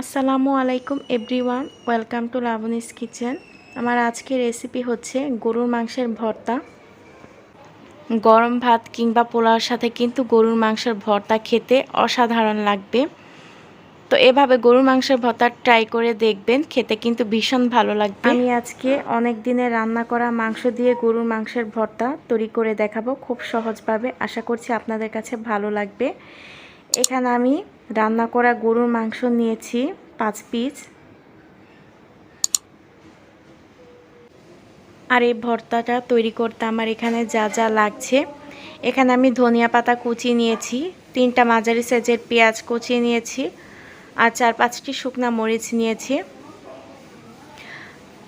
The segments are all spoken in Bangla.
আসসালামু আলাইকুম everyone, welcome to Laboni's kitchen. আমার আজকের রেসিপি হচ্ছে গরুর মাংসের ভর্তা। গরম ভাত কিংবা পোলাওর সাথে কিন্তু গরুর মাংসের ভর্তা খেতে অসাধারণ লাগবে। তো এভাবে গরুর মাংসের ভর্তা ট্রাই করে দেখবেন, খেতে কিন্তু ভীষণ ভালো লাগবে। আমি আজকে অনেক দিনে রান্না করা মাংস দিয়ে গরুর মাংসের ভর্তা তৈরি করে দেখাবো খুব সহজভাবে। আশা করছি আপনাদের কাছে ভালো লাগবে। এখানে আমি রান্না করা গরুর মাংস নিয়েছি 5 পিস। আর এই ভর্তাটা তৈরি করতে আমার এখানে যা যা লাগছে, এখানে আমি ধনিয়া পাতা কুচি নিয়েছি, 3টা মাঝারি সাইজের পেঁয়াজ কুচি নিয়েছি, আর 4-5টি শুকনো মরিচ নিয়েছি।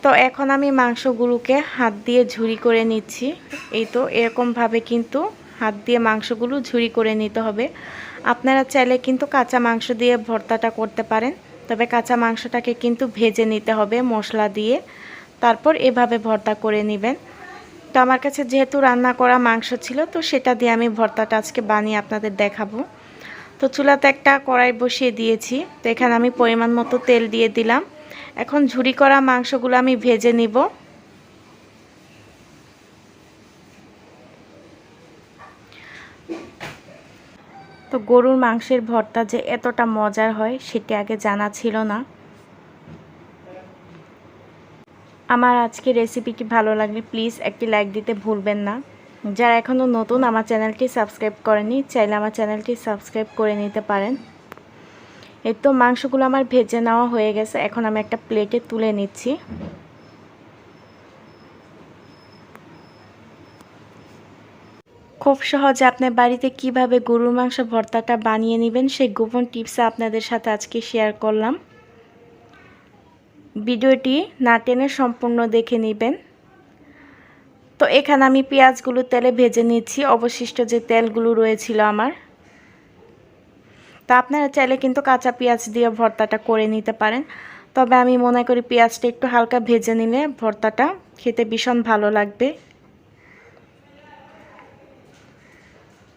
তো এখন আমি মাংসগুলোকে হাত দিয়ে ঝুরি করে নিচ্ছি। এই তো এরকমভাবে কিন্তু হাত দিয়ে মাংসগুলো ঝুরি করে নিতে হবে। আপনারা চাইলে কিন্তু কাঁচা মাংস দিয়ে ভর্তাটা করতে পারেন, তবে কাঁচা মাংসটাকে কিন্তু ভেজে নিতে হবে মশলা দিয়ে, তারপর এভাবে ভর্তা করে নেবেন। তো আমার কাছে যেহেতু রান্না করা মাংস ছিল, তো সেটা দিয়ে আমি ভর্তাটা আজকে বানিয়ে আপনাদের দেখাবো। তো চুলাতে একটা কড়াই বসিয়ে দিয়েছি। তো এখানে আমি পরিমাণ মতো তেল দিয়ে দিলাম। এখন ঝুরি করা মাংসগুলো আমি ভেজে নিব। তো গরুর মাংসের ভর্তা যে এতটা মজার হয় সেটি আগে জানা ছিল না। আমার আজকে রেসিপিটি ভালো লাগলে প্লিজ একটি লাইক দিতে ভুলবেন না। যারা এখনও নতুন আমার চ্যানেলটি সাবস্ক্রাইব করেনি, চাইলে আমার চ্যানেলটি সাবস্ক্রাইব করে নিতে পারেন। এই তো মাংসগুলো আমার ভেজে নেওয়া হয়ে গেছে। এখন আমি একটা প্লেটে তুলে নিচ্ছি। খুব সহজে আপনার বাড়িতে কিভাবে গরুর মাংস ভর্তাটা বানিয়ে নেবেন সেই গোপন টিপস আপনাদের সাথে আজকে শেয়ার করলাম। ভিডিওটি না টেনে সম্পূর্ণ দেখে নেবেন। তো এখানে আমি পেঁয়াজগুলো তেলে ভেজে নিচ্ছি, অবশিষ্ট যে তেলগুলো রয়েছিল আমার। তা আপনারা চাইলে কিন্তু কাঁচা পেঁয়াজ দিয়ে ভর্তাটা করে নিতে পারেন, তবে আমি মনে করি পেঁয়াজটা একটু হালকা ভেজে নিলে ভর্তাটা খেতে ভীষণ ভালো লাগবে।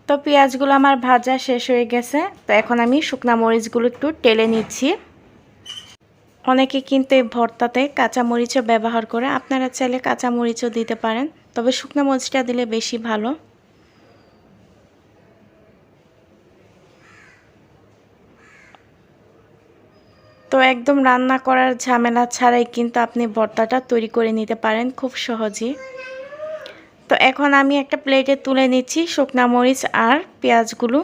তো পেঁয়াজগুলো আমার ভাজা শেষ হয়ে গেছে। তো এখন আমি শুকনো মরিচগুলো একটু টেলে নিচ্ছি। অনেকে কিন্তু এই ভর্তাতে কাঁচা মরিচও ব্যবহার করে, আপনারা চাইলে কাঁচা মরিচও দিতে পারেন, তবে শুকনো মরিচটা দিলে বেশি ভালো। তো একদম রান্না করার ঝামেলা ছাড়াই কিন্তু আপনি ভর্তাটা তৈরি করে নিতে পারেন খুব সহজেই। তো এখন আমি একটা প্লেটে তুলে নিচ্ছি শুকনো মরিচ আর পেঁয়াজগুলো।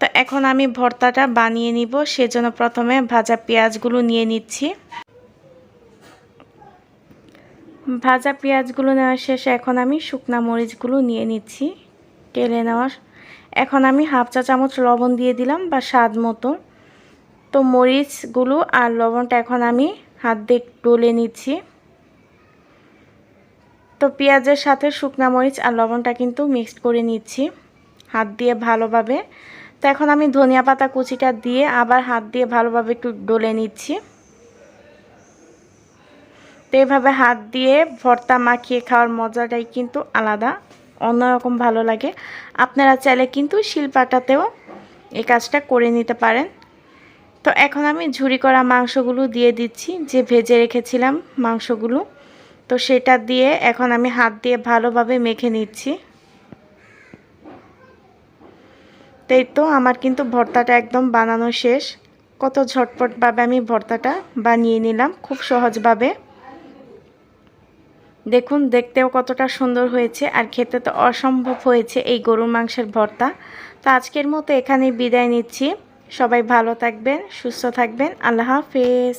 তো এখন আমি ভর্তাটা বানিয়ে নিব, সেজন্য প্রথমে ভাজা পেঁয়াজগুলো নিয়ে নিচ্ছি। ভাজা পেঁয়াজগুলো নেওয়ার শেষে এখন আমি শুকনো মরিচগুলো নিয়ে নিচ্ছি টেলে নেওয়ার। এখন আমি হাফ চা চামচ লবণ দিয়ে দিলাম বা স্বাদ মতো। তো মরিচগুলো আর লবণটা এখন আমি হাত দিয়ে ডলে নিচ্ছি। তো পেঁয়াজের সাথে শুকনো মরিচ আর লবণটা কিন্তু মিক্সড করে নিচ্ছি হাত দিয়ে ভালোভাবে। তো এখন আমি ধনিয়া পাতা কুচিটা দিয়ে আবার হাত দিয়ে ভালোভাবে একটু ডলে নিচ্ছি। তো এভাবে হাত দিয়ে ভর্তা মাখিয়ে খাওয়ার মজাটাই কিন্তু আলাদা, অন্যরকম ভালো লাগে। আপনারা চাইলে কিন্তু শিলপাটাতেও এই কাজটা করে নিতে পারেন। তো এখন আমি ঝুরি করা মাংসগুলো দিয়ে দিচ্ছি, যে ভেজে রেখেছিলাম মাংসগুলো। তো সেটা দিয়ে এখন আমি হাত দিয়ে ভালোভাবে মেখে নিচ্ছি। তাই তো আমার কিন্তু ভর্তাটা একদম বানানো শেষ। কত ঝটপটভাবে আমি ভর্তাটা বানিয়ে নিলাম খুব সহজভাবে। দেখুন দেখতেও কতটা সুন্দর হয়েছে, আর খেতে তো অসম্ভব হয়েছে এই গরুর মাংসের ভর্তা। তো আজকের মতো এখানেই বিদায় নিচ্ছি। সবাই ভালো থাকবেন, সুস্থ থাকবেন। আল্লাহ হাফেজ।